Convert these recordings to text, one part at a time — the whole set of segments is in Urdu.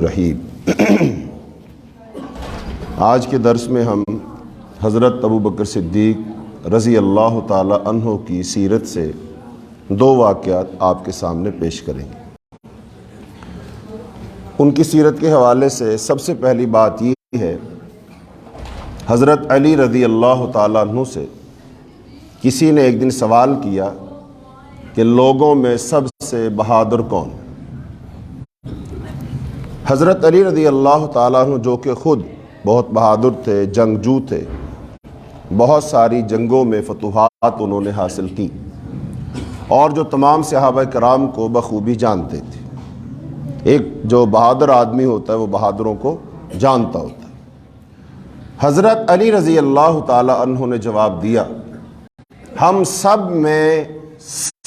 رحیم۔ آج کے درس میں ہم حضرت ابو بکر صدیق رضی اللہ تعالی عنہ کی سیرت سے دو واقعات آپ کے سامنے پیش کریں گے۔ ان کی سیرت کے حوالے سے سب سے پہلی بات یہ ہے، حضرت علی رضی اللہ تعالیٰ عنہ سے کسی نے ایک دن سوال کیا کہ لوگوں میں سب سے بہادر کون؟ حضرت علی رضی اللہ تعالیٰ عنہ جو کہ خود بہت بہادر تھے، جنگجو تھے، بہت ساری جنگوں میں فتوحات انہوں نے حاصل کی اور جو تمام صحابہ کرام کو بخوبی جانتے تھے۔ ایک جو بہادر آدمی ہوتا ہے وہ بہادروں کو جانتا ہوتا ہے۔ حضرت علی رضی اللہ تعالی عنہ نے جواب دیا، ہم سب میں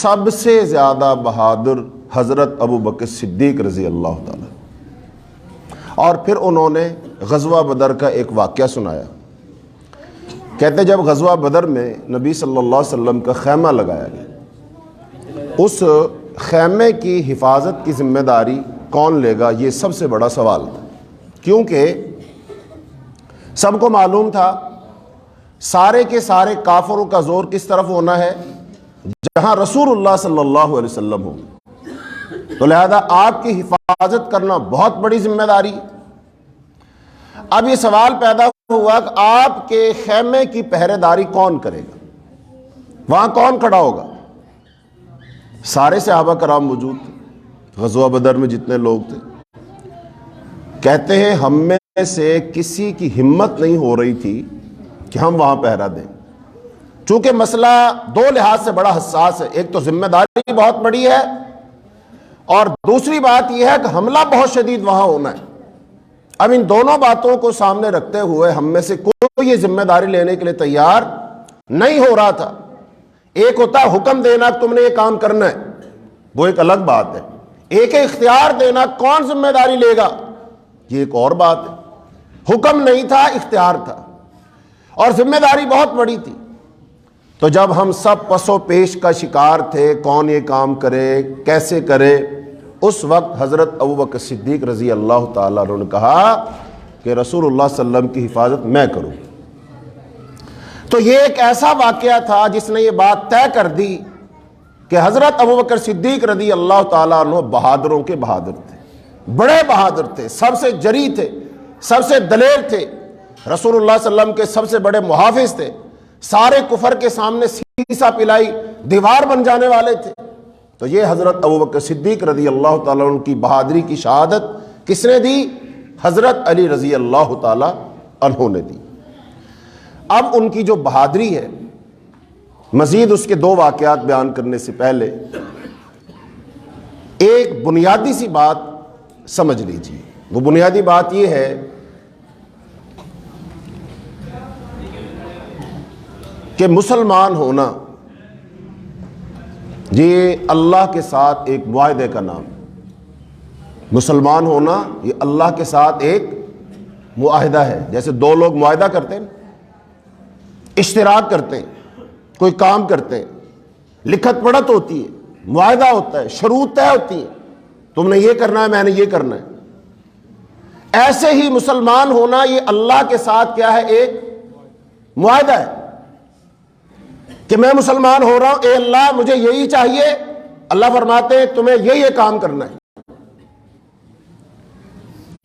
سب سے زیادہ بہادر حضرت ابو بکر صدیق رضی اللہ تعالی۔ اور پھر انہوں نے غزوہ بدر کا ایک واقعہ سنایا۔ کہتے جب غزوہ بدر میں نبی صلی اللہ علیہ وسلم کا خیمہ لگایا گیا، اس خیمے کی حفاظت کی ذمہ داری کون لے گا، یہ سب سے بڑا سوال تھا، کیونکہ سب کو معلوم تھا سارے کے سارے کافروں کا زور کس طرف ہونا ہے، جہاں رسول اللہ صلی اللہ علیہ وسلم ہو، تو لہذا آپ کی حفاظت کرنا بہت بڑی ذمہ داری۔ اب یہ سوال پیدا ہوا کہ آپ کے خیمے کی پہرے داری کون کرے گا، وہاں کون کھڑا ہوگا؟ سارے صحابہ کرام موجود تھے، غزوہ بدر میں جتنے لوگ تھے۔ کہتے ہیں ہم میں سے کسی کی ہمت نہیں ہو رہی تھی کہ ہم وہاں پہرا دیں، چونکہ مسئلہ دو لحاظ سے بڑا حساس ہے، ایک تو ذمہ داری بہت بڑی ہے اور دوسری بات یہ ہے کہ حملہ بہت شدید وہاں ہونا ہے۔ اب ان دونوں باتوں کو سامنے رکھتے ہوئے ہم میں سے کوئی یہ ذمہ داری لینے کے لیے تیار نہیں ہو رہا تھا۔ ایک ہوتا ہے حکم دینا کہ تم نے یہ کام کرنا ہے، وہ ایک الگ بات ہے، ایک اختیار دینا کون ذمہ داری لے گا یہ ایک اور بات ہے۔ حکم نہیں تھا، اختیار تھا اور ذمہ داری بہت بڑی تھی۔ تو جب ہم سب پس و پیش کا شکار تھے، کون یہ کام کرے، کیسے کرے، اس وقت حضرت ابو بکر صدیق رضی اللہ تعالیٰ عنہ نے کہا کہ رسول اللہ صلی اللہ علیہ وسلم کی حفاظت میں کروں۔ تو یہ ایک ایسا واقعہ تھا جس نے یہ بات طے کر دی کہ حضرت ابو بکر صدیق رضی اللہ تعالیٰ عنہ بہادروں کے بہادر تھے، بڑے بہادر تھے، سب سے جری تھے، سب سے دلیر تھے، رسول اللہ صلی اللہ علیہ وسلم کے سب سے بڑے محافظ تھے، سارے کفر کے سامنے سیسا پلائی دیوار بن جانے والے تھے۔ تو یہ حضرت ابو بکر صدیق رضی اللہ تعالیٰ عنہ کی بہادری کی شہادت کس نے دی؟ حضرت علی رضی اللہ تعالیٰ عنہ نے دی۔ اب ان کی جو بہادری ہے، مزید اس کے دو واقعات بیان کرنے سے پہلے ایک بنیادی سی بات سمجھ لیجیے۔ وہ بنیادی بات یہ ہے کہ مسلمان ہونا یہ اللہ کے ساتھ ایک معاہدے کا نام ہے۔ مسلمان ہونا یہ اللہ کے ساتھ ایک معاہدہ ہے، جیسے دو لوگ معاہدہ کرتے ہیں، اشتراک کرتے ہیں، کوئی کام کرتے ہیں، لکھت پڑھت ہوتی ہے، معاہدہ ہوتا ہے، شروط طے ہوتی ہیں، تم نے یہ کرنا ہے، میں نے یہ کرنا ہے۔ ایسے ہی مسلمان ہونا یہ اللہ کے ساتھ کیا ہے؟ ایک معاہدہ ہے کہ میں مسلمان ہو رہا ہوں، اے اللہ مجھے یہی چاہیے، اللہ فرماتے ہیں تمہیں یہ کام کرنا ہے۔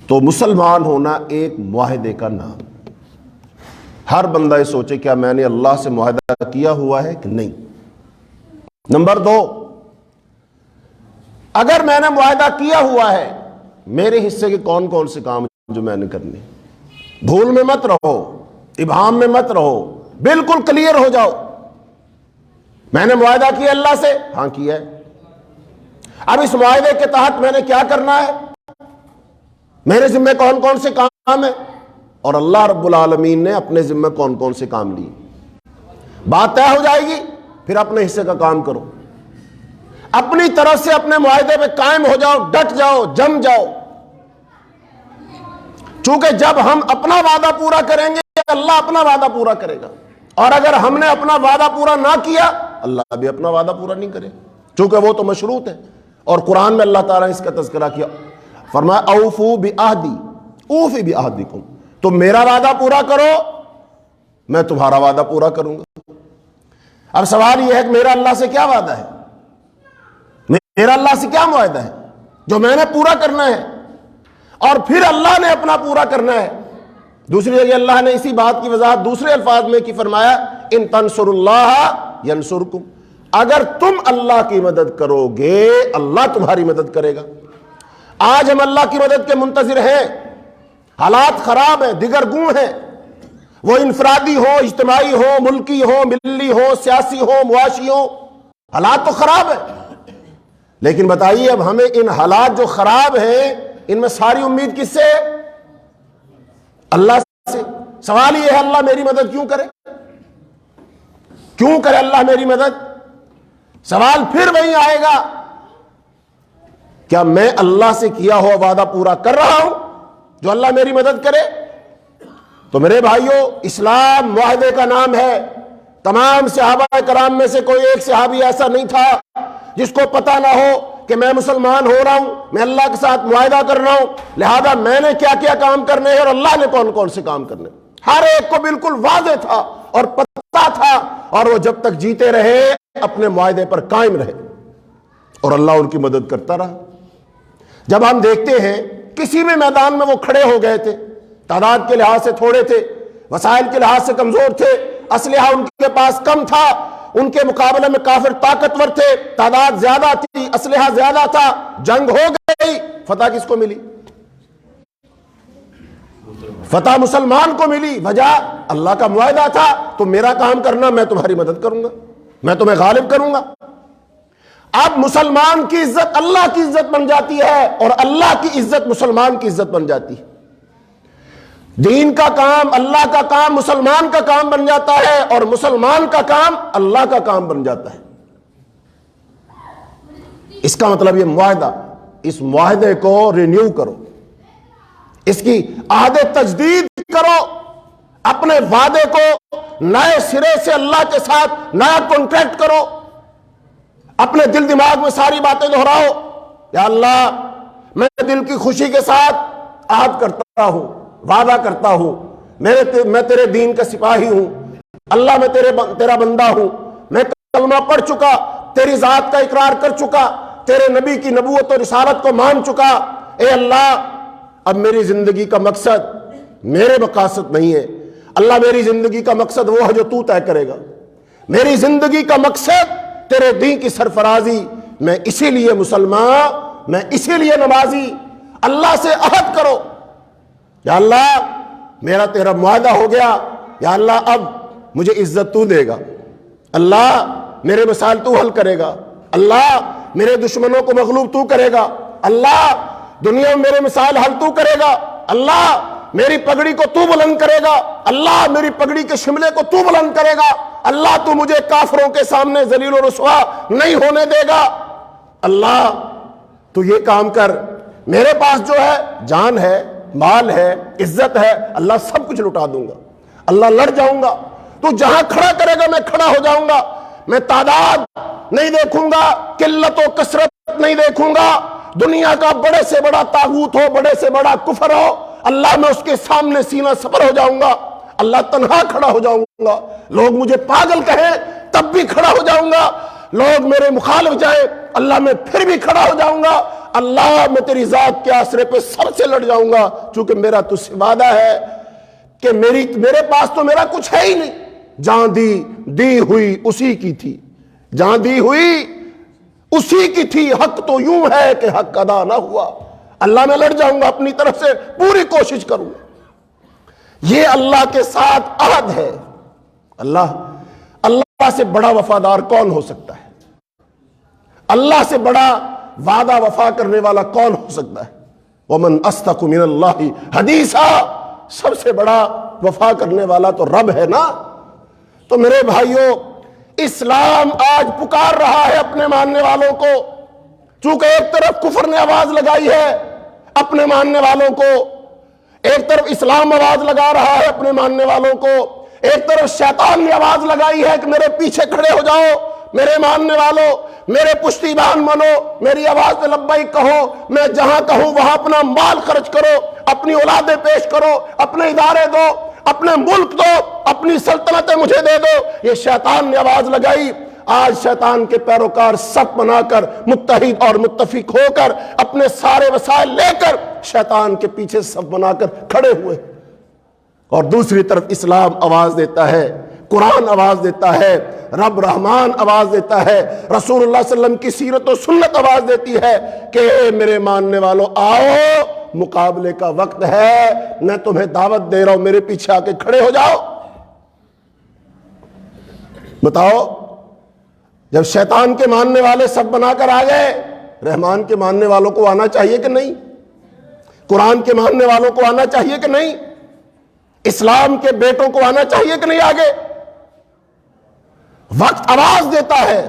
تو مسلمان ہونا ایک معاہدے کا نام۔ ہر بندہ یہ سوچے کیا میں نے اللہ سے معاہدہ کیا ہوا ہے کہ نہیں۔ نمبر دو، اگر میں نے معاہدہ کیا ہوا ہے، میرے حصے کے کون کون سے کام جو میں نے کرنے، بھول میں مت رہو، ابہام میں مت رہو، بالکل کلیئر ہو جاؤ۔ میں نے معاہدہ کیا اللہ سے، ہاں کیا ہے، اب اس معاہدے کے تحت میں نے کیا کرنا ہے، میرے ذمہ کون کون سے کام ہیں، اور اللہ رب العالمین نے اپنے ذمہ کون کون سے کام لیے۔ بات طے ہو جائے گی، پھر اپنے حصے کا کام کرو، اپنی طرف سے اپنے معاہدے پہ قائم ہو جاؤ، ڈٹ جاؤ، جم جاؤ، چونکہ جب ہم اپنا وعدہ پورا کریں گے اللہ اپنا وعدہ پورا کرے گا، اور اگر ہم نے اپنا وعدہ پورا نہ کیا اللہ بھی اپنا وعدہ پورا نہیں کرے، چونکہ وہ تو مشروط ہے۔ اور قرآن میں اللہ تعالیٰ نے اس کا تذکرہ کیا، فرمایا اوفو بعہدی اوفی بعہدکم، تم میرا وعدہ پورا کرو میں تمہارا وعدہ پورا کروں گا۔ اب سوال یہ ہے کہ میرا اللہ سے کیا وعدہ ہے، میرا اللہ سے کیا معاہدہ ہے جو میں نے پورا کرنا ہے، اور پھر اللہ نے اپنا پورا کرنا ہے۔ دوسری جگہ اللہ نے اسی بات کی وضاحت دوسرے الفاظ میں کی فرمایا ان تنصروا اللہ ینصرکم، اگر تم اللہ کی مدد کرو گے اللہ تمہاری مدد کرے گا۔ آج ہم اللہ کی مدد کے منتظر ہیں، حالات خراب ہیں، دیگر گوں ہیں، وہ انفرادی ہو، اجتماعی ہو، ملکی ہو، ملی ہو، سیاسی ہو، معاشی ہو، حالات تو خراب ہیں، لیکن بتائیے اب ہمیں ان حالات جو خراب ہیں ان میں ساری امید کس سے؟ اللہ سے۔ سوال یہ ہے اللہ میری مدد کیوں کرے، کیوں کرے اللہ میری مدد؟ سوال پھر وہی آئے گا، کیا میں اللہ سے کیا ہوا وعدہ پورا کر رہا ہوں جو اللہ میری مدد کرے؟ تو میرے بھائیوں، اسلام معاہدے کا نام ہے۔ تمام صحابہ کرام میں سے کوئی ایک صحابی ایسا نہیں تھا جس کو پتہ نہ ہو کہ میں مسلمان ہو رہا ہوں، میں اللہ کے ساتھ معاہدہ کر رہا ہوں، لہذا میں نے کیا کیا کام کرنے ہیں اور اللہ نے کون کون سے کام کرنے۔ ہر ایک کو بالکل واضح تھا اور پتہ تھا، اور وہ جب تک جیتے رہے اپنے معاہدے پر قائم رہے اور اللہ ان کی مدد کرتا رہا۔ جب ہم دیکھتے ہیں کسی بھی میدان میں وہ کھڑے ہو گئے تھے، تعداد کے لحاظ سے تھوڑے تھے، وسائل کے لحاظ سے کمزور تھے، اسلحہ ان کے پاس کم تھا، ان کے مقابلے میں کافر طاقتور تھے، تعداد زیادہ تھی، اسلحہ زیادہ تھا، جنگ ہو گئی، فتح کس کو ملی؟ فتح مسلمان کو ملی۔ وجہ اللہ کا معاہدہ تھا تم میرا کام کرنا میں تمہاری مدد کروں گا، میں تمہیں غالب کروں گا۔ اب مسلمان کی عزت اللہ کی عزت بن جاتی ہے اور اللہ کی عزت مسلمان کی عزت بن جاتی ہے۔ دین کا کام، اللہ کا کام مسلمان کا کام بن جاتا ہے اور مسلمان کا کام اللہ کا کام بن جاتا ہے۔ اس کا مطلب یہ معاہدہ، اس معاہدے کو رینیو کرو، اس کی عہد تجدید کرو، اپنے وعدے کو نئے سرے سے اللہ کے ساتھ نیا کانٹریکٹ کرو، اپنے دل دماغ میں ساری باتیں دہراؤ۔ یا اللہ میں دل کی خوشی کے ساتھ عہد کرتا ہوں، وعدہ کرتا ہوں، میں تیرے دین کا سپاہی ہوں، اللہ میں تیرا بندہ ہوں، میں کلمہ پڑھ چکا، تیری ذات کا اقرار کر چکا، تیرے نبی کی نبوت اور رسالت کو مان چکا۔ اے اللہ اب میری زندگی کا مقصد میرے مقاصد نہیں ہے، اللہ میری زندگی کا مقصد وہ ہے جو تو طے کرے گا، میری زندگی کا مقصد تیرے دین کی سرفرازی، میں اسی لیے مسلمان، میں اسی لیے نمازی۔ اللہ سے عہد کرو، یا اللہ میرا تیرا معاہدہ ہو گیا، یا اللہ اب مجھے عزت تو دے گا، اللہ میرے مسائل تو حل کرے گا، اللہ میرے دشمنوں کو مغلوب تو کرے گا، اللہ دنیا میں میرے مسائل حل تو کرے گا، اللہ میری پگڑی کو تو بلند کرے گا، اللہ میری پگڑی کے شملے کو تو بلند کرے گا، اللہ تو مجھے کافروں کے سامنے ذلیل و رسوا نہیں ہونے دے گا، اللہ تو یہ کام کر، میرے پاس جو ہے جان ہے، مال ہے، عزت ہے، اللہ سب کچھ لٹا دوں گا، اللہ لڑ جاؤں گا، تو جہاں کھڑا کرے گا میں کھڑا ہو جاؤں گا، میں تعداد نہیں دیکھوں گا، قلت و کثرت نہیں دیکھوں گا، دنیا کا بڑے سے بڑا طاغوت ہو، بڑے سے بڑا کفر ہو، اللہ میں اس کے سامنے سینہ سپر ہو جاؤں گا، اللہ تنہا کھڑا ہو جاؤں گا، لوگ مجھے پاگل کہیں تب بھی کھڑا ہو جاؤں گا، لوگ میرے مخالف جائیں اللہ میں پھر بھی کھڑا ہو جاؤں گا، اللہ میں تیری ذات کے آسرے پہ سب سے لڑ جاؤں گا، چونکہ میرا تجھ سے وعدہ ہے کہ میرے پاس تو میرا کچھ ہے ہی نہیں، جہاں دی ہوئی اسی کی تھی، جہاں دی ہوئی اسی کی تھی، حق تو یوں ہے کہ حق ادا نہ ہوا، اللہ میں لڑ جاؤں گا، اپنی طرف سے پوری کوشش کروں گا۔ یہ اللہ کے ساتھ عہد ہے۔ اللہ سے بڑا وفادار کون ہو سکتا ہے؟ اللہ سے بڑا وعدہ وفا کرنے والا کون ہو سکتا ہے؟ وَمَنْ أَصْدَقُ مِنَ اللَّهِ حَدِيثًا، سب سے بڑا وفا کرنے والا تو رب ہے نا۔ تو میرے بھائیوں، اسلام آج پکار رہا ہے اپنے ماننے والوں کو، چونکہ ایک طرف کفر نے آواز لگائی ہے اپنے ماننے والوں کو، ایک طرف اسلام آواز لگا رہا ہے اپنے ماننے والوں کو، ایک طرف شیطان نے آواز لگائی ہے کہ میرے پیچھے کھڑے ہو جاؤ، میرے ماننے والوں، میرے پشتیبان بنو، میری آواز پہ لبیک کہو، میں جہاں کہوں وہاں اپنا مال خرچ کرو، اپنی اولادیں پیش کرو، اپنے ادارے دو، اپنے ملک دو، اپنی سلطنتیں مجھے دے دو۔ یہ شیطان نے آواز لگائی۔ آج شیطان کے پیروکار صف بنا کر، متحد اور متفق ہو کر، اپنے سارے وسائل لے کر شیطان کے پیچھے صف بنا کر کھڑے ہوئے، اور دوسری طرف اسلام آواز دیتا ہے، قرآن آواز دیتا ہے، رب رحمان آواز دیتا ہے، رسول اللہ صلی اللہ علیہ وسلم کی سیرت و سنت آواز دیتی ہے کہ اے میرے ماننے والوں، آؤ مقابلے کا وقت ہے، میں تمہیں دعوت دے رہا ہوں، میرے پیچھے آ کے کھڑے ہو جاؤ۔ بتاؤ، جب شیطان کے ماننے والے سب بنا کر آ گئے، رحمان کے ماننے والوں کو آنا چاہیے کہ نہیں؟ قرآن کے ماننے والوں کو آنا چاہیے کہ نہیں؟ اسلام کے بیٹوں کو آنا چاہیے کہ نہیں آگے؟ وقت آواز دیتا ہے،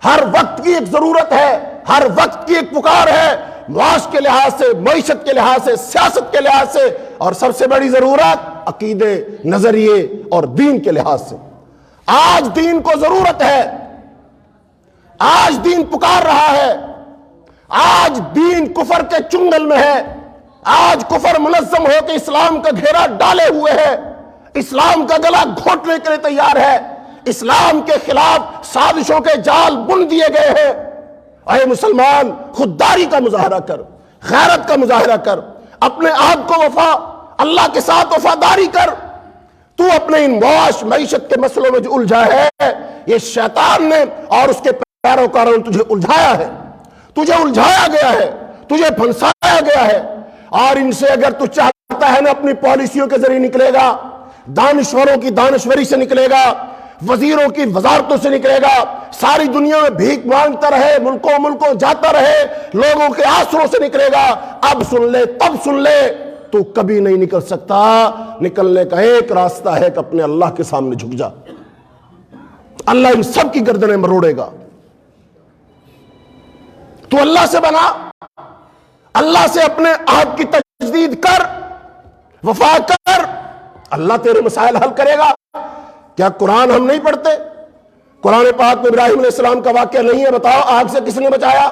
ہر وقت کی ایک ضرورت ہے، ہر وقت کی ایک پکار ہے، معاش کے لحاظ سے، معیشت کے لحاظ سے، سیاست کے لحاظ سے، اور سب سے بڑی ضرورت عقیدے، نظریے اور دین کے لحاظ سے۔ آج دین کو ضرورت ہے، آج دین پکار رہا ہے، آج دین کفر کے چنگل میں ہے، آج کفر منظم ہو کے اسلام کا گھیرا ڈالے ہوئے ہے، اسلام کا گلا گھونٹنے کے لیے تیار ہے، اسلام کے خلاف سازشوں کے جال بن دیے گئے ہیں۔ اے مسلمان، خودداری کا مظاہرہ کر، غیرت کا مظاہرہ کر، اپنے آپ کو اللہ کے ساتھ وفاداری کر۔ تو اپنے ان معاش معیشت کے مسئلوں میں جو الجھا ہے، یہ شیطان نے اور اس کے پیروکاروں نے تجھے الجھایا ہے، تجھے الجھایا گیا ہے، تجھے پھنسایا گیا ہے، اور ان سے اگر تو چاہتا ہے نا اپنی پالیسیوں کے ذریعے نکلے گا، دانشوروں کی دانشوری سے نکلے گا، وزیروں کی وزارتوں سے نکلے گا، ساری دنیا میں بھیک مانگتا رہے، ملکوں جاتا رہے، لوگوں کے آسروں سے نکلے گا، اب سن لے تب سن لے، تو کبھی نہیں نکل سکتا۔ نکلنے کا ایک راستہ ہے کہ اپنے اللہ کے سامنے جھک جا، اللہ ان سب کی گردنیں مروڑے گا۔ تو اللہ سے بنا، اللہ سے اپنے عہد کی تجدید کر، وفا کر، اللہ تیرے مسائل حل کرے گا۔ کیا قرآن ہم نہیں پڑھتے؟ قرآن پاک میں ابراہیم علیہ السلام کا واقعہ نہیں ہے؟ بتاؤ، آگ سے کس نے بچایا؟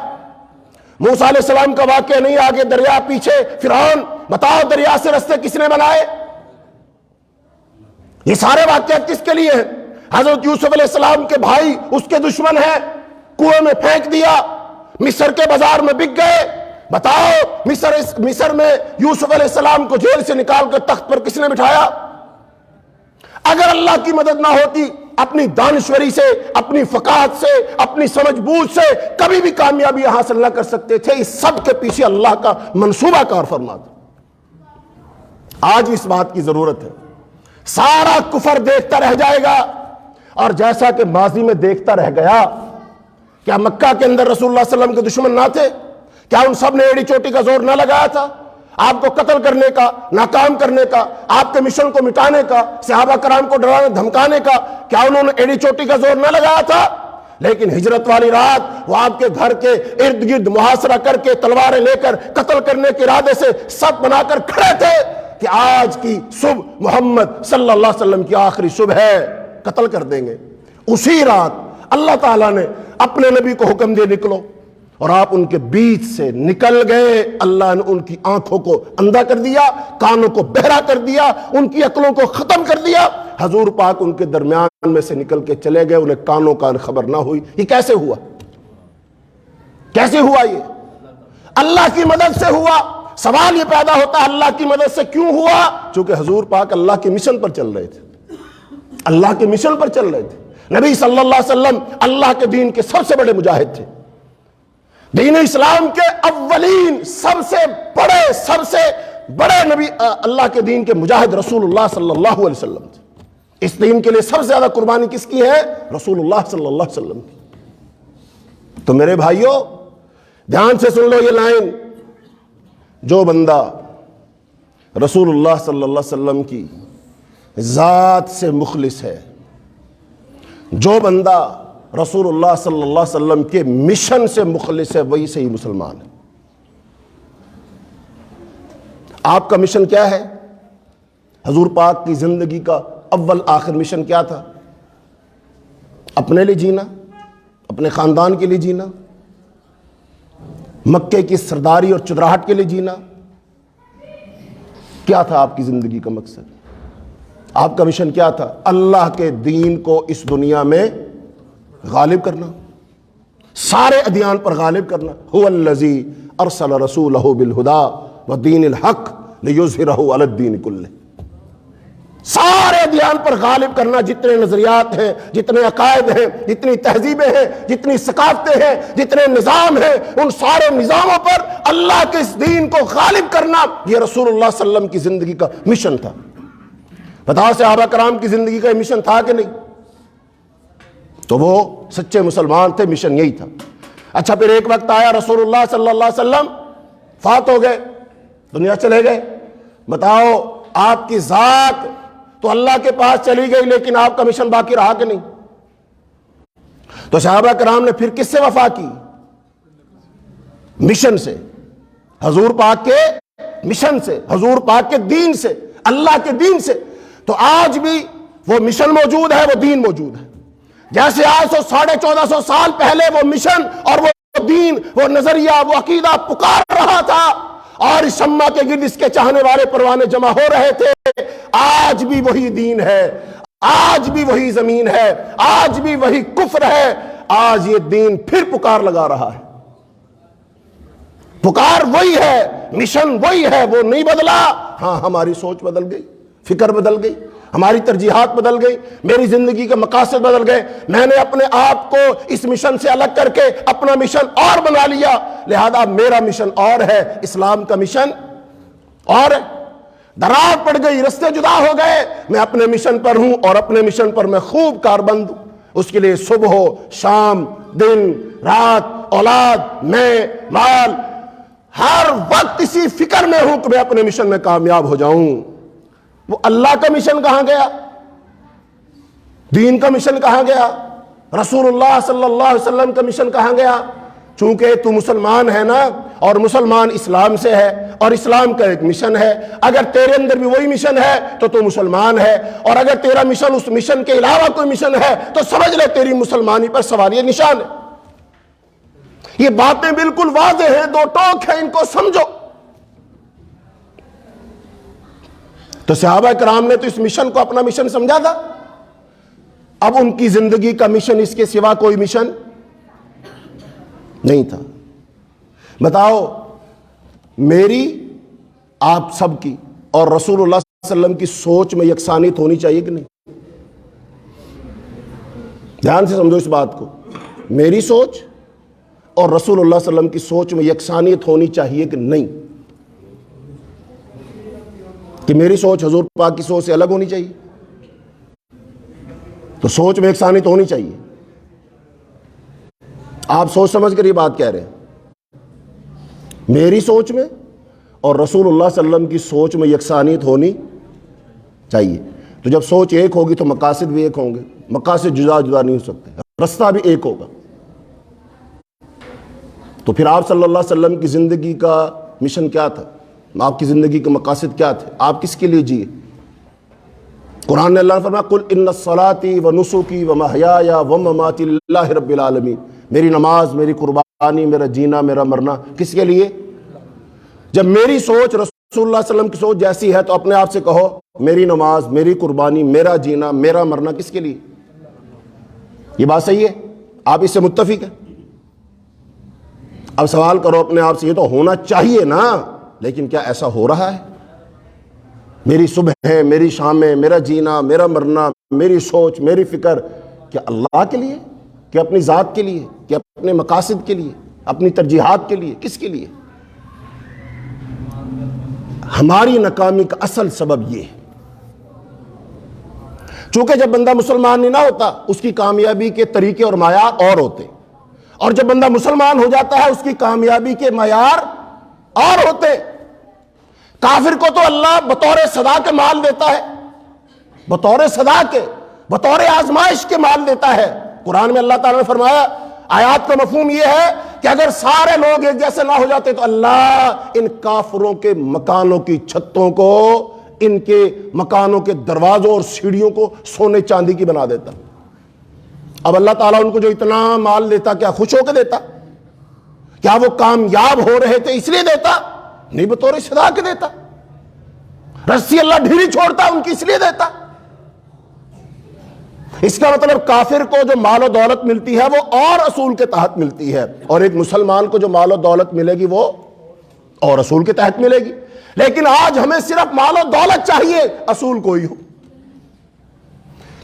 موسیٰ علیہ السلام کا واقعہ نہیں؟ آگے دریا، پیچھے فرعون، بتاؤ دریا سے رستے کس نے بنائے؟ یہ سارے واقعات کس کے لیے ہیں؟ حضرت یوسف علیہ السلام کے بھائی اس کے دشمن ہیں، کنویں میں پھینک دیا، مصر کے بازار میں بک گئے۔ بتاؤ، مصر میں یوسف علیہ السلام کو جیل سے نکال کر تخت پر کس نے بٹھایا؟ اگر اللہ کی مدد نہ ہوتی، اپنی دانشوری سے، اپنی فقاہت سے، اپنی سمجھ بوجھ سے کبھی بھی کامیابی حاصل نہ کر سکتے تھے۔ اس سب کے پیچھے اللہ کا منصوبہ کار فرما تھا۔ آج اس بات کی ضرورت ہے۔ سارا کفر دیکھتا رہ جائے گا، اور جیسا کہ ماضی میں دیکھتا رہ گیا۔ کیا مکہ کے اندر رسول اللہ صلی اللہ علیہ وسلم کے دشمن نہ تھے؟ کیا ان سب نے ایڑی چوٹی کا زور نہ لگایا تھا؟ آپ کو قتل کرنے کا، ناکام کرنے کا، آپ کے مشن کو مٹانے کا، صحابہ کرام کو ڈرانے دھمکانے کا، کیا انہوں نے ایڑی چوٹی کا زور نہ لگایا تھا؟ لیکن ہجرت والی رات وہ آپ کے گھر کے ارد گرد محاصرہ کر کے تلواریں لے کر قتل کرنے کے ارادے سے سب بنا کر کھڑے تھے کہ آج کی صبح محمد صلی اللہ علیہ وسلم کی آخری صبح ہے، قتل کر دیں گے۔ اسی رات اللہ تعالیٰ نے اپنے نبی کو حکم دے نکلو، اور آپ ان کے بیچ سے نکل گئے۔ اللہ نے ان کی آنکھوں کو اندھا کر دیا، کانوں کو بہرا کر دیا، ان کی عقلوں کو ختم کر دیا۔ حضور پاک ان کے درمیان میں سے نکل کے چلے گئے، انہیں کانوں کا خبر نہ ہوئی۔ یہ کیسے ہوا؟ کیسے ہوا؟ یہ اللہ کی مدد سے ہوا۔ سوال یہ پیدا ہوتا ہے اللہ کی مدد سے کیوں ہوا؟ چونکہ حضور پاک اللہ کے مشن پر چل رہے تھے، اللہ کے مشن پر چل رہے تھے۔ نبی صلی اللہ علیہ وسلم اللہ کے دین کے سب سے بڑے مجاہد تھے، دین اسلام کے اولین سب سے بڑے نبی اللہ کے دین کے مجاہد رسول اللہ صلی اللہ علیہ وسلم تھے۔ اس دین کے لیے سب سے زیادہ قربانی کس کی ہے؟ رسول اللہ صلی اللہ علیہ وسلم کی۔ تو میرے بھائیوں، دھیان سے سن لو یہ لائن، جو بندہ رسول اللہ صلی اللہ علیہ وسلم کی ذات سے مخلص ہے، جو بندہ رسول اللہ صلی اللہ علیہ وسلم کے مشن سے مخلص ہے، وہی صحیح مسلمان ہے۔ آپ کا مشن کیا ہے؟ حضور پاک کی زندگی کا اول آخر مشن کیا تھا؟ اپنے لیے جینا، اپنے خاندان کے لیے جینا، مکے کی سرداری اور چودراہٹ کے لیے جینا؟ کیا تھا آپ کی زندگی کا مقصد؟ آپ کا مشن کیا تھا؟ اللہ کے دین کو اس دنیا میں غالب کرنا، سارے ادیان پر غالب کرنا۔ هو الذی ارسل رسولہ بالہدی ودین الحق لیظہرہ علی الدین کلہ، سارے ادیان پر غالب کرنا، جتنے نظریات ہیں، جتنے عقائد ہیں، جتنی تہذیبیں ہیں، جتنی ثقافتیں ہیں، جتنے نظام ہیں، ان سارے نظاموں پر اللہ کے اس دین کو غالب کرنا، یہ رسول اللہ صلی اللہ علیہ وسلم کی زندگی کا مشن تھا۔ بتاؤ صحابہ کرام کی زندگی کا مشن تھا کہ نہیں؟ تو وہ سچے مسلمان تھے، مشن یہی تھا۔ اچھا، پھر ایک وقت آیا، رسول اللہ صلی اللہ علیہ وسلم فات ہو گئے، دنیا چلے گئے۔ بتاؤ، آپ کی ذات تو اللہ کے پاس چلی گئی، لیکن آپ کا مشن باقی رہا کہ نہیں؟ تو صحابہ کرام نے پھر کس سے وفا کی؟ مشن سے، حضور پاک کے مشن سے، حضور پاک کے دین سے، اللہ کے دین سے۔ تو آج بھی وہ مشن موجود ہے، وہ دین موجود ہے۔ جیسے آج 1450 سال پہلے وہ مشن اور وہ دین، وہ نظریہ، وہ عقیدہ پکار رہا تھا، اور اس شمع کے گرد اس کے چاہنے والے پروانے جمع ہو رہے تھے، آج بھی وہی دین ہے، آج بھی وہی زمین ہے، آج بھی وہی کفر ہے۔ آج یہ دین پھر پکار لگا رہا ہے، پکار وہی ہے، مشن وہی ہے، وہ نہیں بدلا۔ ہاں، ہماری سوچ بدل گئی، فکر بدل گئی، ہماری ترجیحات بدل گئی، میری زندگی کے مقاصد بدل گئے، میں نے اپنے آپ کو اس مشن سے الگ کر کے اپنا مشن اور بنا لیا، لہذا میرا مشن اور ہے، اسلام کا مشن اور ہے۔ دراڑ پڑ گئی، رستے جدا ہو گئے، میں اپنے مشن پر ہوں، اور اپنے مشن پر میں خوب کاربند ہوں۔ اس کے لیے صبح ہو، شام، دن، رات، اولاد، میں، مال، ہر وقت اسی فکر میں ہوں کہ میں اپنے مشن میں کامیاب ہو جاؤں۔ وہ اللہ کا مشن کہاں گیا؟ دین کا مشن کہاں گیا؟ رسول اللہ صلی اللہ علیہ وسلم کا مشن کہاں گیا؟ چونکہ تو مسلمان ہے نا، اور مسلمان اسلام سے ہے، اور اسلام کا ایک مشن ہے، اگر تیرے اندر بھی وہی مشن ہے تو مسلمان ہے، اور اگر تیرا مشن اس مشن کے علاوہ کوئی مشن ہے تو سمجھ لے تیری مسلمانی پر سوالیہ نشان ہے۔ یہ باتیں بالکل واضح ہیں، دو ٹوک ہیں، ان کو سمجھو۔ تو صحابہ کرام نے تو اس مشن کو اپنا مشن سمجھا تھا، اب ان کی زندگی کا مشن اس کے سوا کوئی مشن نہیں تھا۔ بتاؤ، میری، آپ سب کی اور رسول اللہ صلی اللہ علیہ وسلم کی سوچ میں یکسانیت ہونی چاہیے کہ نہیں؟ دھیان سے سمجھو اس بات کو، میری سوچ اور رسول اللہ صلی اللہ علیہ وسلم کی سوچ میں یکسانیت ہونی چاہیے کہ نہیں؟ کہ میری سوچ حضور پاک کی سوچ سے الگ ہونی چاہیے؟ تو سوچ میں یکسانیت ہونی چاہیے۔ آپ سوچ سمجھ کر یہ بات کہہ رہے ہیں، میری سوچ میں اور رسول اللہ صلی اللہ علیہ وسلم کی سوچ میں یکسانیت ہونی چاہیے۔ تو جب سوچ ایک ہوگی تو مقاصد بھی ایک ہوں گے، مقاصد جدا جدا نہیں ہو سکتے، رستہ بھی ایک ہوگا۔ تو پھر آپ صلی اللہ علیہ وسلم کی زندگی کا مشن کیا تھا؟ آپ کی زندگی کے مقاصد کیا تھے؟ آپ کس کے لیے جیے؟ قرآن نے اللہ نے فرمایا قل ان صلاتي ونسكي ومحياي ومماتي للہ رب العالمین، میری نماز، میری قربانی، میرا جینا، میرا مرنا کس کے لیے؟ جب میری سوچ رسول اللہ صلی اللہ علیہ وسلم کی سوچ جیسی ہے تو اپنے آپ سے کہو، میری نماز، میری قربانی، میرا جینا، میرا مرنا کس کے لیے؟ یہ بات صحیح ہے؟ آپ اس سے متفق ہیں؟ اب سوال کرو اپنے آپ سے، یہ تو ہونا چاہیے نا، لیکن کیا ایسا ہو رہا ہے؟ میری صبح ہے، میری شام ہے، میرا جینا، میرا مرنا، میری سوچ، میری فکر کیا اللہ کے لیے، کہ اپنی ذات کے لیے، کہ اپنے مقاصد کے لیے، اپنی ترجیحات کے لیے، کس کے لیے؟ ہماری ناکامی کا اصل سبب یہ ہے، چونکہ جب بندہ مسلمان نہیں نہ ہوتا اس کی کامیابی کے طریقے اور معیار اور ہوتے، اور جب بندہ مسلمان ہو جاتا ہے اس کی کامیابی کے معیار اور ہوتے۔ کافر کو تو اللہ بطور صدا کے مال دیتا ہے، بطور صدا کے، بطور آزمائش کے مال دیتا ہے۔ قرآن میں اللہ تعالیٰ نے فرمایا، آیات کا مفہوم یہ ہے کہ اگر سارے لوگ ایک جیسے نہ ہو جاتے تو اللہ ان کافروں کے مکانوں کی چھتوں کو، ان کے مکانوں کے دروازوں اور سیڑھیوں کو سونے چاندی کی بنا دیتا۔ اب اللہ تعالیٰ ان کو جو اتنا مال دیتا کیا خوش ہو کے دیتا؟ کیا وہ کامیاب ہو رہے تھے اس لیے دیتا؟ نہیں، بطور صدا کے دیتا۔ رسی اللہ ڈھیلی چھوڑتا ان کی اس لیے دیتا۔ اس کا مطلب کافر کو جو مال و دولت ملتی ہے وہ اور اصول کے تحت ملتی ہے، اور ایک مسلمان کو جو مال و دولت ملے گی وہ اور اصول کے تحت ملے گی۔ لیکن آج ہمیں صرف مال و دولت چاہیے، اصول کوئی ہو۔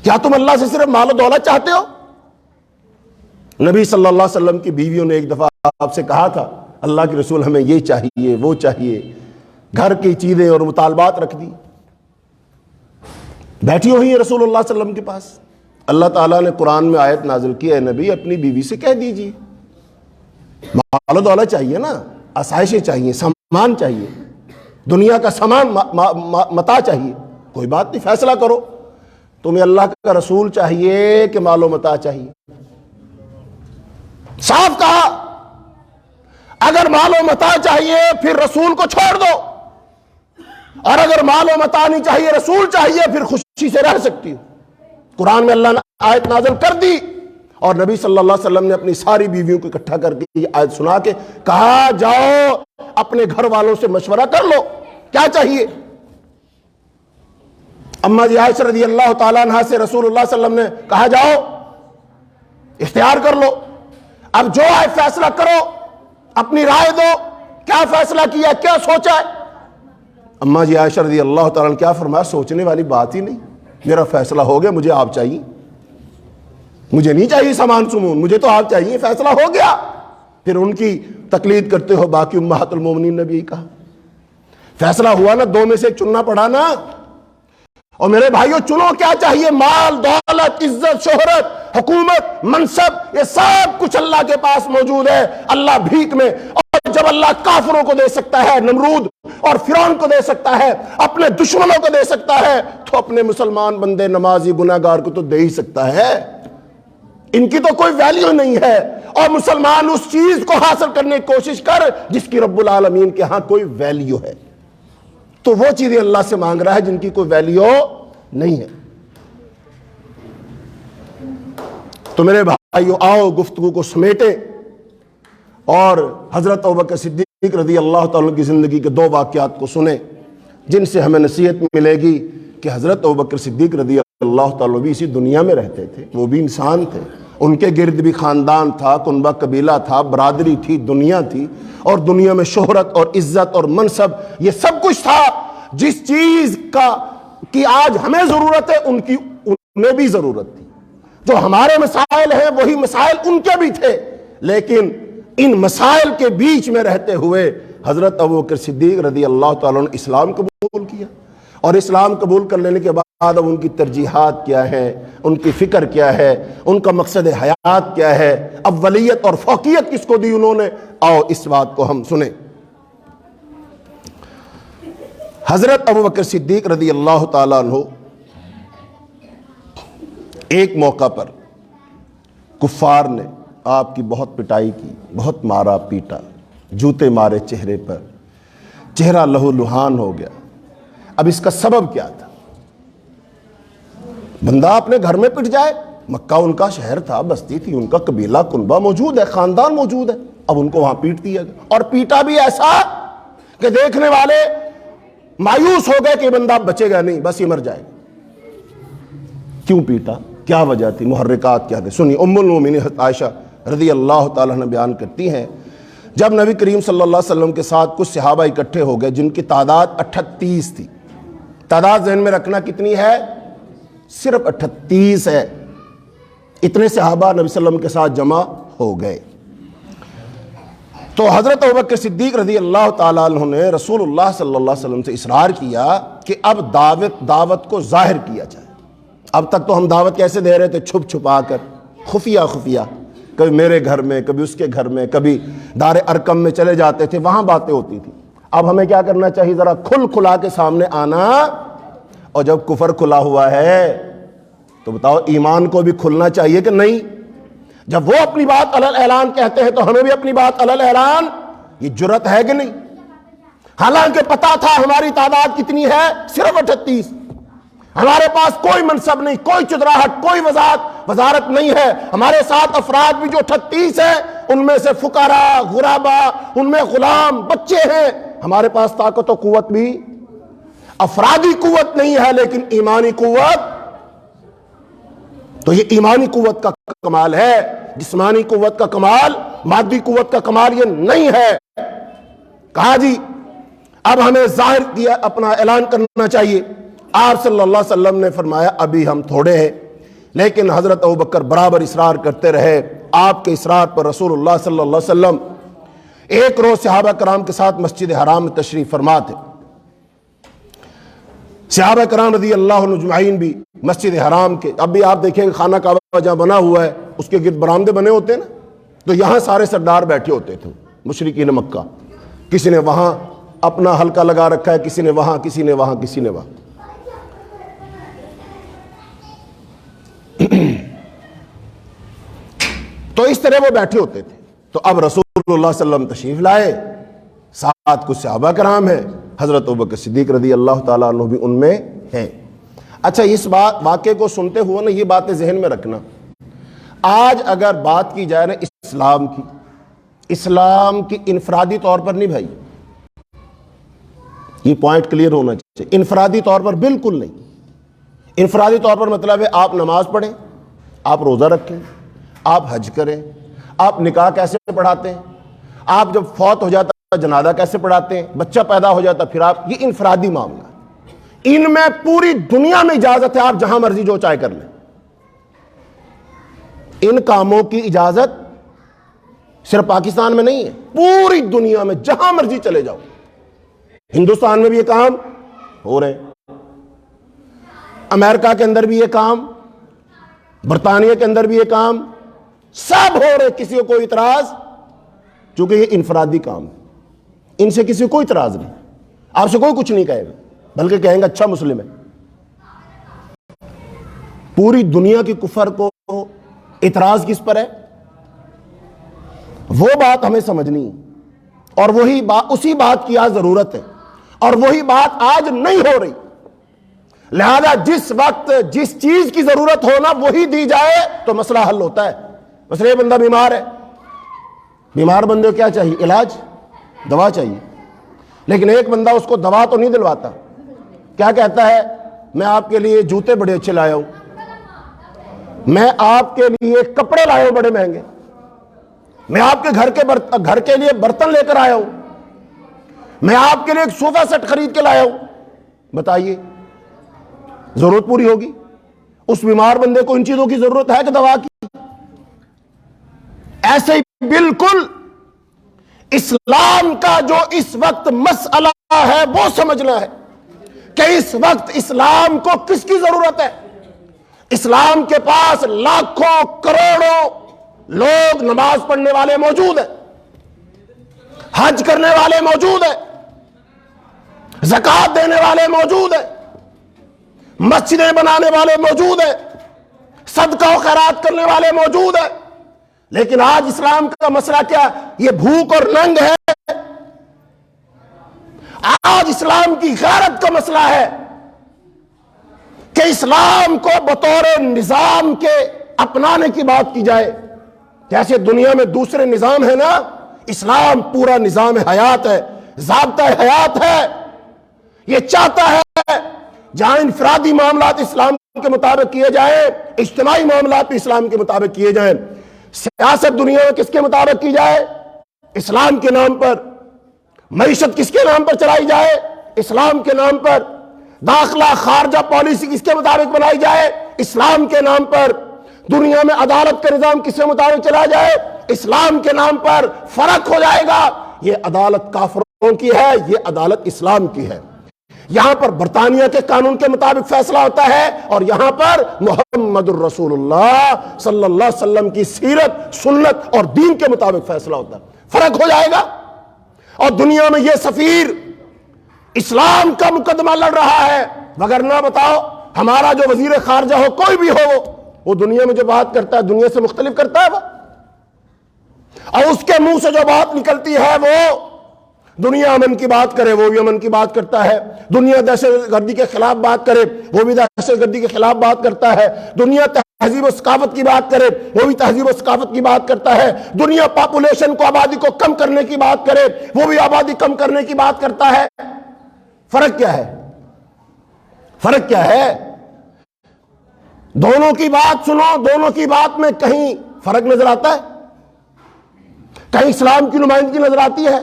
کیا تم اللہ سے صرف مال و دولت چاہتے ہو؟ نبی صلی اللہ علیہ وسلم کی بیویوں نے ایک دفعہ آپ سے کہا تھا اللہ کے رسول ہمیں یہ چاہیے وہ چاہیے، گھر کی چیزیں اور مطالبات رکھ دی، بیٹھی ہوئی ہیں رسول اللہ صلی اللہ علیہ وسلم کے پاس۔ اللہ تعالیٰ نے قرآن میں آیت نازل کی، اے نبی اپنی بیوی سے کہہ دیجیے مال و دولت چاہیے نا، آسائشیں چاہیے، سامان چاہیے، دنیا کا سامان متاع چاہیے، کوئی بات نہیں، فیصلہ کرو، تمہیں اللہ کا رسول چاہیے کہ مال و متاع چاہیے؟ صاف کہا، اگر مال و متاع چاہیے پھر رسول کو چھوڑ دو، اور اگر مال و متاع نہیں چاہیے رسول چاہیے پھر خوشی سے رہ سکتی ہو۔ قرآن میں اللہ نے آیت نازل کر دی، اور نبی صلی اللہ علیہ وسلم نے اپنی ساری بیویوں کو اکٹھا کر کے یہ آیت سنا کے کہا جاؤ اپنے گھر والوں سے مشورہ کر لو کیا چاہیے۔ اما جی عائشہ رضی اللہ تعالیٰ عنہ سے رسول اللہ صلی اللہ علیہ وسلم نے کہا جاؤ اختیار کر لو، اب جو ہے فیصلہ کرو، اپنی رائے دو، کیا فیصلہ کیا، کیا سوچا ہے؟ اما جی عائشہ رضی اللہ تعالیٰ عنہ کیا فرمایا، سوچنے والی بات ہی نہیں، میرا فیصلہ ہو گیا، مجھے آپ چاہیے، مجھے نہیں چاہیے سامان سمون، مجھے تو آپ چاہیے، فیصلہ ہو گیا۔ پھر ان کی تقلید کرتے ہو باقی امہات المومنین نے بھی کہا فیصلہ ہوا نا، دو میں سے ایک چننا پڑا نا۔ اور میرے بھائیوں چنو کیا چاہیے، مال، دولت، عزت، شہرت، حکومت، منصب، یہ سب کچھ اللہ کے پاس موجود ہے، اللہ بھیک میں۔ اور جب اللہ کافروں کو دے سکتا ہے، نمرود اور فرعون کو دے سکتا ہے، اپنے دشمنوں کو دے سکتا ہے، تو اپنے مسلمان بندے نمازی گناہگار کو تو دے ہی سکتا ہے۔ ان کی تو کوئی ویلیو نہیں ہے، اور مسلمان اس چیز کو حاصل کرنے کی کوشش کر جس کی رب العالمین کے ہاں کوئی ویلیو ہے۔ تو وہ چیزیں اللہ سے مانگ رہا ہے جن کی کوئی ویلیو نہیں ہے۔ تو میرے بھائیو آؤ گفتگو کو سمیٹیں اور حضرت ابوبکر صدیق رضی اللہ تعالیٰ کی زندگی کے دو واقعات کو سنیں جن سے ہمیں نصیحت ملے گی کہ حضرت ابوبکر صدیق رضی اللہ تعالیٰ بھی اسی دنیا میں رہتے تھے، وہ بھی انسان تھے، ان کے گرد بھی خاندان تھا، کنبہ قبیلہ تھا، برادری تھی، دنیا تھی، اور دنیا میں شہرت اور عزت اور منصب یہ سب کچھ تھا۔ جس چیز کی آج ہمیں ضرورت ہے انہیں بھی ضرورت تھی، جو ہمارے مسائل ہیں وہی مسائل ان کے بھی تھے، لیکن ان مسائل کے بیچ میں رہتے ہوئے حضرت ابوبکر صدیق رضی اللہ تعالیٰ نے اسلام قبول کیا، اور اسلام قبول کر لینے کے بعد اب ان کی ترجیحات کیا ہے، ان کی فکر کیا ہے، ان کا مقصد حیات کیا ہے، اولیت اور فوقیت کس کو دی انہوں نے، آؤ اس بات کو ہم سنیں۔ حضرت ابوبکر صدیق رضی اللہ تعالیٰ عنہ ایک موقع پر کفار نے آپ کی بہت پٹائی کی، بہت مارا پیٹا، جوتے مارے چہرے پر، چہرہ لہو لہان ہو گیا۔ اب اس کا سبب کیا تھا؟ بندہ اپنے گھر میں پٹ جائے، مکہ ان کا شہر تھا، بستی تھی، ان کا قبیلہ کنبہ موجود ہے، خاندان موجود ہے، اب ان کو وہاں پیٹ دیا گیا، اور پیٹا بھی ایسا کہ دیکھنے والے مایوس ہو گئے کہ بندہ بچے گا نہیں، بس یہ مر جائے گا۔ کیوں پیٹا؟ کیا وجہ تھی؟ محرکات کیا تھے؟ سنی ام المومنین عائشہ رضی اللہ تعالیٰ عنہ بیان کرتی ہیں جب نبی کریم صلی اللہ علیہ وسلم کے ساتھ کچھ صحابہ اکٹھے ہو گئے جن کی تعداد 38 تھی، تعداد ذہن میں رکھنا کتنی ہے؟ صرف 38 ہے، اتنے صحابہ نبی صلی اللہ علیہ وسلم کے ساتھ جمع ہو گئے۔ تو حضرت ابوبکر صدیق رضی اللہ تعالیٰ عنہ نے رسول اللہ صلی اللہ علیہ وسلم سے اصرار کیا کہ اب دعوت کو ظاہر کیا جائے۔ اب تک تو ہم دعوت کیسے دے رہے تھے؟ چھپ چھپا کر، خفیہ خفیہ، کبھی میرے گھر میں، کبھی اس کے گھر میں، کبھی دار ارقم میں چلے جاتے تھے، وہاں باتیں ہوتی تھی۔ اب ہمیں کیا کرنا چاہیے؟ ذرا کھلا کے سامنے آنا، اور جب کفر کھلا ہوا ہے تو بتاؤ ایمان کو بھی کھلنا چاہیے کہ نہیں؟ جب وہ اپنی بات علی الاعلان کہتے ہیں تو ہمیں بھی اپنی بات علی الاعلان، یہ جرأت ہے کہ نہیں؟ حالانکہ پتا تھا ہماری تعداد کتنی ہے، صرف 38، ہمارے پاس کوئی منصب نہیں، کوئی چدراہٹ، کوئی وزارت نہیں ہے۔ ہمارے ساتھ افراد بھی جو 38 ہیں، ان میں سے فقراء، غربا، ان میں غلام، بچے ہیں۔ ہمارے پاس طاقت و قوت بھی افرادی قوت نہیں ہے، لیکن ایمانی قوت، تو یہ ایمانی قوت کا کمال ہے، جسمانی قوت کا کمال، مادی قوت کا کمال یہ نہیں ہے۔ کہا جی اب ہمیں ظاہر کیا اپنا اعلان کرنا چاہیے۔ آپ صلی اللہ علیہ وسلم نے فرمایا ابھی ہم تھوڑے ہیں، لیکن حضرت ابوبکر برابر اصرار کرتے رہے۔ آپ کے اصرار پر رسول اللہ صلی اللہ علیہ وسلم ایک روز صحابہ کرام کے ساتھ مسجد حرام میں تشریف فرما تھے۔ صحابہ کرام رضی اللہ عنہ اجمعین بھی مسجد حرام کے، اب بھی آپ دیکھیں خانہ کعبہ جہاں بنا ہوا ہے اس کے گرد برآمدے بنے ہوتے ہیں نا، تو یہاں سارے سردار بیٹھے ہوتے تھے مشرکین مکہ۔ کسی نے وہاں اپنا حلقہ لگا رکھا ہے، کسی نے وہاں، کسی نے وہاں، کسی نے وہاں۔ تو اس طرح وہ بیٹھے ہوتے تھے۔ تو اب رسول اللہ صلی اللہ علیہ وسلم تشریف لائے، ساتھ کچھ صحابہ کرام ہیں، حضرت ابوبکر صدیق رضی اللہ تعالیٰ عنہ بھی ان میں ہیں۔ اچھا اس واقعے کو سنتے ہوئے نا یہ باتیں ذہن میں رکھنا، آج اگر بات کی جائے نا اسلام کی انفرادی طور پر نہیں بھائی، یہ پوائنٹ کلیئر ہونا چاہیے، انفرادی طور پر بالکل نہیں۔ انفرادی طور پر مطلب ہے آپ نماز پڑھیں، آپ روزہ رکھیں، آپ حج کریں، آپ نکاح کیسے پڑھاتے ہیں، آپ جب فوت ہو جاتا ہے جنازہ کیسے پڑھاتے ہیں، بچہ پیدا ہو جاتا پھر آپ، یہ انفرادی معاملہ ہے۔ ان میں پوری دنیا میں اجازت ہے، آپ جہاں مرضی جو چاہے کر لیں۔ ان کاموں کی اجازت صرف پاکستان میں نہیں ہے، پوری دنیا میں جہاں مرضی چلے جاؤ۔ ہندوستان میں بھی یہ کام ہو رہے ہیں، امریکہ کے اندر بھی یہ کام، برطانیہ کے اندر بھی یہ کام، سب ہو رہے، کسی کو کوئی اعتراض، چونکہ یہ انفرادی کام ہے، ان سے کسی کو کوئی اعتراض نہیں، آپ سے کوئی کچھ نہیں کہے گا، بلکہ کہیں گے اچھا مسلم ہے۔ پوری دنیا کی کفر کو اعتراض کس پر ہے؟ وہ بات ہمیں سمجھنی ہے، اور وہی بات، اسی بات کی آج ضرورت ہے، اور وہی بات آج نہیں ہو رہی۔ لہذا جس وقت جس چیز کی ضرورت ہونا وہی دی جائے تو مسئلہ حل ہوتا ہے۔ مثلا یہ بندہ بیمار ہے، بیمار بندے کو کیا چاہیے؟ علاج، دوا چاہیے، لیکن ایک بندہ اس کو دوا تو نہیں دلواتا، کیا کہتا ہے؟ میں آپ کے لیے جوتے بڑے اچھے لایا ہوں، میں آپ کے لیے کپڑے لایا ہوں بڑے مہنگے، میں آپ کے گھر کے لیے برتن لے کر آیا ہوں، میں آپ کے لیے ایک صوفہ سیٹ خرید کے لایا ہوں۔ بتائیے ضرورت پوری ہوگی؟ اس بیمار بندے کو ان چیزوں کی ضرورت ہے کہ دوا کی؟ ایسے ہی بالکل اسلام کا جو اس وقت مسئلہ ہے وہ سمجھنا ہے کہ اس وقت اسلام کو کس کی ضرورت ہے۔ اسلام کے پاس لاکھوں کروڑوں لوگ نماز پڑھنے والے موجود ہیں، حج کرنے والے موجود ہیں، زکوٰۃ دینے والے موجود ہیں، مسجدیں بنانے والے موجود ہیں، صدقہ و خیرات کرنے والے موجود ہیں، لیکن آج اسلام کا مسئلہ کیا؟ یہ بھوک اور ننگ ہے۔ آج اسلام کی غیرت کا مسئلہ ہے کہ اسلام کو بطور نظام کے اپنانے کی بات کی جائے۔ جیسے دنیا میں دوسرے نظام ہے نا، اسلام پورا نظام حیات ہے، ضابطہ حیات ہے۔ یہ چاہتا ہے جہاں انفرادی معاملات اسلام کے مطابق کیے جائیں، اجتماعی معاملات بھی اسلام کے مطابق کیے جائیں۔ سیاست دنیا میں کس کے مطابق کی جائے؟ اسلام کے نام پر۔ معیشت کس کے نام پر چلائی جائے؟ اسلام کے نام پر۔ داخلہ خارجہ پالیسی کس کے مطابق بنائی جائے؟ اسلام کے نام پر۔ دنیا میں عدالت کا نظام کس کے مطابق چلا جائے؟ اسلام کے نام پر۔ فرق ہو جائے گا، یہ عدالت کافروں کی ہے، یہ عدالت اسلام کی ہے۔ یہاں پر برطانیہ کے قانون کے مطابق فیصلہ ہوتا ہے، اور یہاں پر محمد الرسول اللہ صلی اللہ علیہ وسلم کی سیرت، سنت اور دین کے مطابق فیصلہ ہوتا ہے۔ فرق ہو جائے گا۔ اور دنیا میں یہ سفیر اسلام کا مقدمہ لڑ رہا ہے، وگرنہ بتاؤ ہمارا جو وزیر خارجہ ہو، کوئی بھی ہو، وہ دنیا میں جو بات کرتا ہے دنیا سے مختلف کرتا ہے وہ، اور اس کے منہ سے جو بات نکلتی ہے وہ دنیا امن کی بات کرے وہ بھی امن کی بات کرتا ہے، دنیا دہشت گردی کے خلاف بات کرے وہ بھی دہشت گردی کے خلاف بات کرتا ہے، دنیا تہذیب و ثقافت کی بات کرے وہ بھی تہذیب و ثقافت کی بات کرتا ہے، دنیا پاپولیشن کو، آبادی کو کم کرنے کی بات کرے وہ بھی آبادی کم کرنے کی بات کرتا ہے۔ فرق کیا ہے؟ فرق کیا ہے؟ دونوں کی بات سنو، دونوں کی بات میں کہیں فرق نظر آتا ہے؟ کہیں اسلام کی نمائندگی نظر آتی ہے،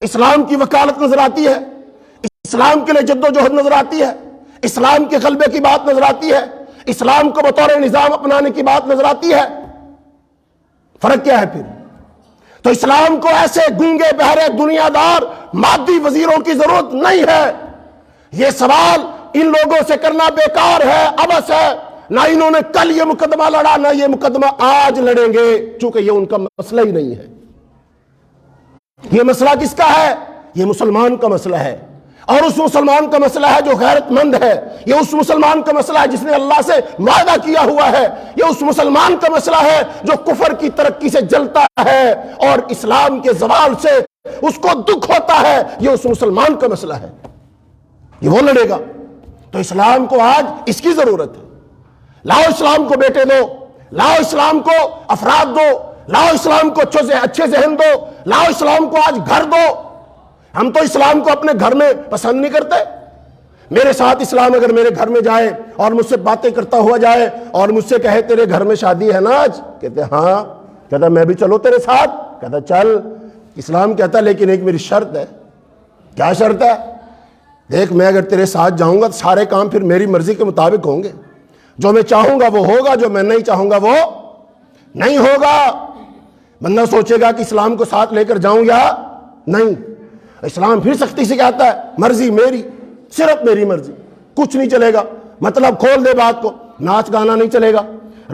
اسلام کی وکالت نظر آتی ہے، اسلام کے لیے جد و جہد نظر آتی ہے، اسلام کے غلبے کی بات نظر آتی ہے، اسلام کو بطور نظام اپنانے کی بات نظر آتی ہے؟ فرق کیا ہے پھر؟ تو اسلام کو ایسے گونگے بہرے دنیا دار مادی وزیروں کی ضرورت نہیں ہے۔ یہ سوال ان لوگوں سے کرنا بیکار ہے، عبث ہے۔ نہ انہوں نے کل یہ مقدمہ لڑا، نہ یہ مقدمہ آج لڑیں گے، چونکہ یہ ان کا مسئلہ ہی نہیں ہے۔ یہ مسئلہ کس کا ہے؟ یہ مسلمان کا مسئلہ ہے، اور اس مسلمان کا مسئلہ ہے جو غیرت مند ہے، یہ اس مسلمان کا مسئلہ ہے جس نے اللہ سے وعدہ کیا ہوا ہے، یہ اس مسلمان کا مسئلہ ہے جو کفر کی ترقی سے جلتا ہے اور اسلام کے زوال سے اس کو دکھ ہوتا ہے، یہ اس مسلمان کا مسئلہ ہے، یہ وہ لڑے گا۔ تو اسلام کو آج اس کی ضرورت ہے۔ لاؤ اسلام کو بیٹے دو، لاؤ اسلام کو افراد دو، لاؤ اسلام کو اچھے ذہن دو، لاؤ اسلام کو آج گھر دو۔ ہم تو اسلام کو اپنے گھر میں پسند نہیں کرتے۔ میرے ساتھ اسلام اگر میرے گھر میں جائے اور مجھ سے باتیں کرتا ہوا جائے اور مجھ سے کہے تیرے گھر میں شادی ہے نا آج، کہتے ہاں، کہتا میں بھی چلو تیرے ساتھ، کہتا چل۔ اسلام کہتا لیکن ایک میری شرط ہے۔ کیا شرط ہے؟ دیکھ، میں اگر تیرے ساتھ جاؤں گا تو سارے کام پھر میری مرضی کے مطابق ہوں گے، جو میں چاہوں گا وہ ہوگا، جو میں نہیں چاہوں گا وہ نہیں ہوگا۔ بندہ سوچے گا کہ اسلام کو ساتھ لے کر جاؤں یا نہیں۔ اسلام پھر سختی سے کہتا ہے مرضی میری، صرف میری مرضی، کچھ نہیں چلے گا۔ مطلب کھول دے بات کو، ناچ گانا نہیں چلے گا،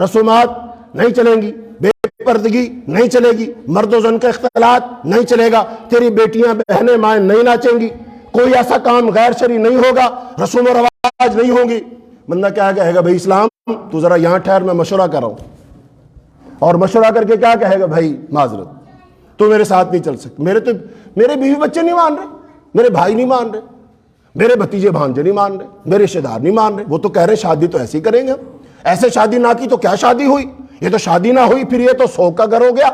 رسومات نہیں چلیں گی، بے پردگی نہیں چلے گی، مرد و زن کا اختلاط نہیں چلے گا، تیری بیٹیاں بہنیں مائیں نہیں ناچیں گی، کوئی ایسا کام غیر شرعی نہیں ہوگا، رسوم و رواج نہیں ہوں گی۔ بندہ کیا کہے گا؟ بھائی اسلام تو ذرا یہاں ٹھہر، میں مشورہ کر رہا ہوں۔ اور مشورہ کر کے کیا کہے گا؟ بھائی معذرت، تو میرے ساتھ نہیں چل سکتے، میرے بیوی بچے نہیں مان رہے، میرے بھائی نہیں مان رہے، میرے بھتیجے بھانجے نہیں مان رہے، میرے رشتے دار نہیں مان رہے، وہ تو کہہ رہے شادی تو ایسے ہی کریں گے ہم، ایسے شادی نہ کی تو کیا شادی ہوئی، یہ تو شادی نہ ہوئی پھر یہ تو سوگ کا گھر ہو گیا۔